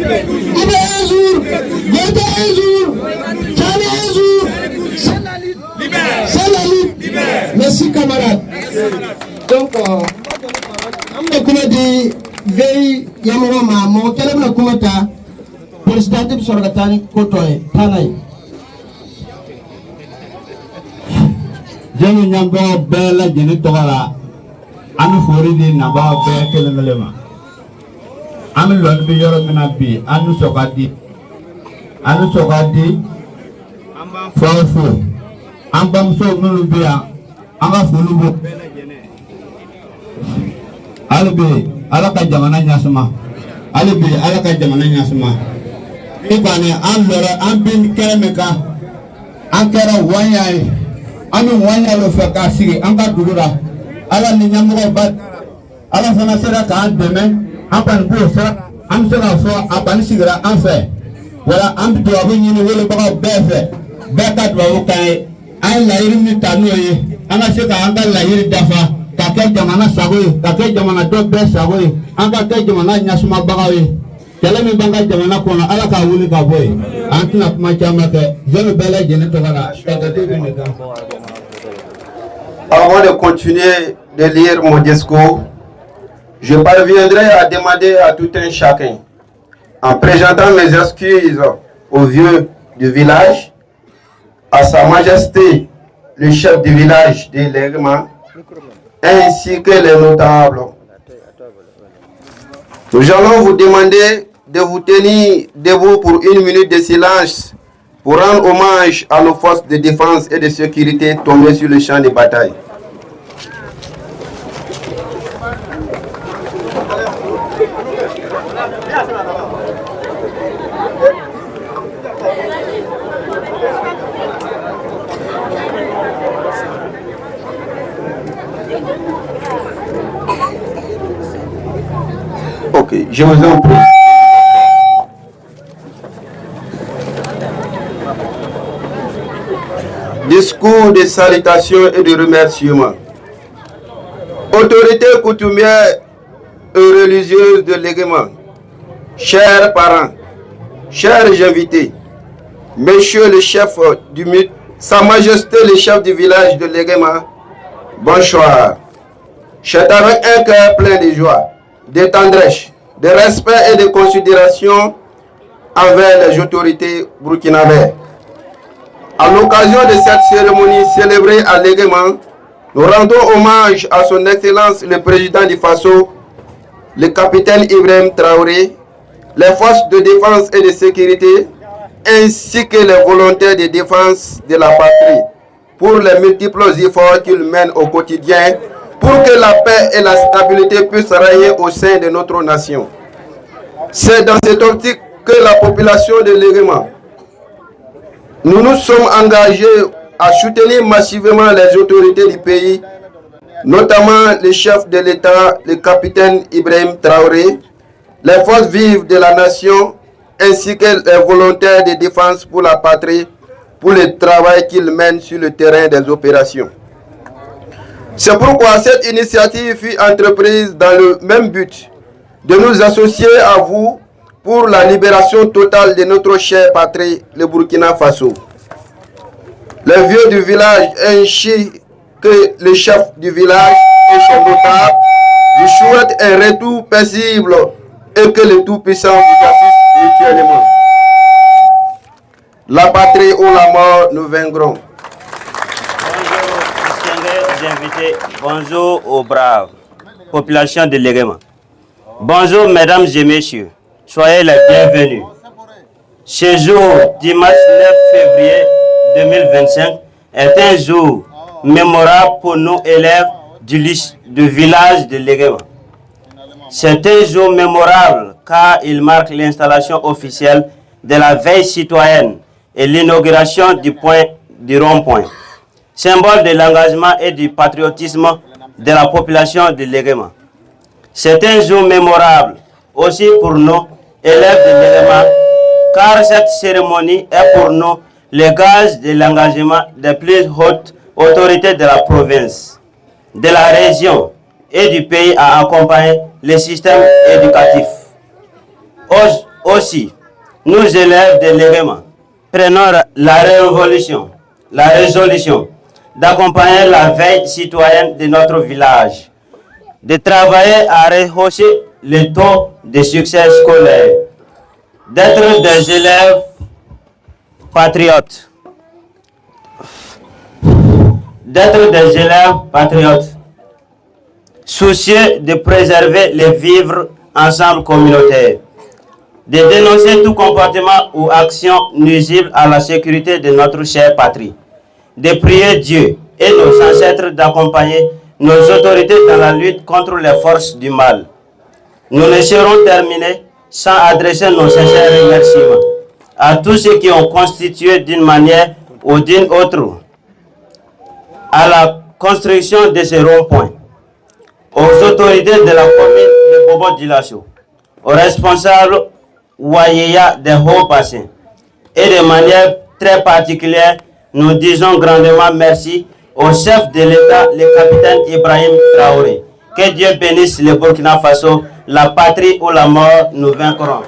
un jour, votez un jour, Tchani un jour, c'est la lutte. Merci camarades. Donc, on a dit, veille, Yamoro Mamo, quel est le commentaire pour le statut sur la Tani Kotoe, Tanaï. Jenu nyambo bela jeni togala ami foridi naba be kelemelema ami lon bi yoro mina bi anu sokadi amba fofo amba mso nulu biya anga fulubu bela jene albe alaka jamana nyasuma ibane an lora an bin kelemeka an kera wanyai ami wanya lo fe ka sigi an ka dugura ala ni nyamugo ba ala fana sera ka an deme an pan bo sera an sera fo an pan sigira an fe wala an bi do abu nyini wele ba be fe be ka do abu kai an la yiri ni tanu yi an ka se ka an ka la yiri dafa ka ke jamana sago yi ka ke jamana do be sago yi an ka ke jamana nyasuma baga yi kele mi banga jamana kono ala ka wuli ka boy an tuna kuma chama ke jeune bele jene to kala ka de ne ka. Avant de continuer de lire mon discours, je parviendrai à demander à tout un chacun, en présentant mes excuses au vieux du village, à sa majesté, le chef du village de Légma, ainsi que les notables. Nous allons vous demander de vous tenir debout pour 1 minute de silence pour rendre hommage à nos forces de défense et de sécurité tombées sur le champ de bataille. Ok, je vous en prie. Discours de salutation et de remerciement. Autorités coutumières et religieuses de Légma, chers parents, chers invités, Monsieur le chef du MUT, Sa Majesté le chef du village de Légma, bonsoir. C'est avec un cœur plein de joie, de tendresse, de respect et de considération envers les autorités burkinabées. À l'occasion de cette cérémonie célébrée à Légma, nous rendons hommage à son Excellence le Président du Faso, le capitaine Ibrahim Traoré, les forces de défense et de sécurité, ainsi que les volontaires de défense de la patrie, pour les multiples efforts qu'ils mènent au quotidien pour que la paix et la stabilité puissent régner au sein de notre nation. C'est dans cette optique que la population de Légma, nous nous sommes engagés à soutenir massivement les autorités du pays, notamment le chef de l'État, le capitaine Ibrahim Traoré, les forces vives de la nation, ainsi que les volontaires de défense pour la patrie, pour le travail qu'ils mènent sur le terrain des opérations. C'est pourquoi cette initiative fut entreprise dans le même but de nous associer à vous pour la libération totale de notre chère patrie, le Burkina Faso. Les vieux du village ainsi que le chef du village et son notable, je souhaite un retour paisible et que le Tout-Puissant vous assiste mutuellement. La patrie ou la mort, nous vaincrons. Invités, bonjour aux braves populations de Légma. Bonjour mesdames et messieurs, soyez les bienvenus. Ce jour, dimanche 9 février 2025, est un jour mémorable pour nos élèves du village de Légma. C'est un jour mémorable car il marque l'installation officielle de la veille citoyenne et l'inauguration du rond-point, symbole de l'engagement et du patriotisme de la population de Légma. C'est un jour mémorable aussi pour nous, élèves de Légma, car cette cérémonie est pour nous le gage de l'engagement des plus hautes autorités de la province, de la région et du pays à accompagner le système éducatif. Aussi, nous élèves de l'Éguéma, prenons la résolution d'accompagner la veille citoyenne de notre village, de travailler à rehausser le taux de succès scolaire, d'être des élèves patriotes, soucieux de préserver les vivres ensemble communautaires, de dénoncer tout comportement ou action nuisible à la sécurité de notre chère patrie, de prier Dieu et nos ancêtres d'accompagner nos autorités dans la lutte contre les forces du mal. Nous ne serons terminés sans adresser nos sincères remerciements à tous ceux qui ont constitué d'une manière ou d'une autre à la construction de ces ronds-points, aux autorités de la commune de Bobo-Dioulasso, aux responsables Wayeya des Hauts-Bassins, et de manière très particulière, nous disons grandement merci au chef de l'État, le capitaine Ibrahim Traoré. Que Dieu bénisse le Burkina Faso, la patrie ou la mort, nous vaincrons.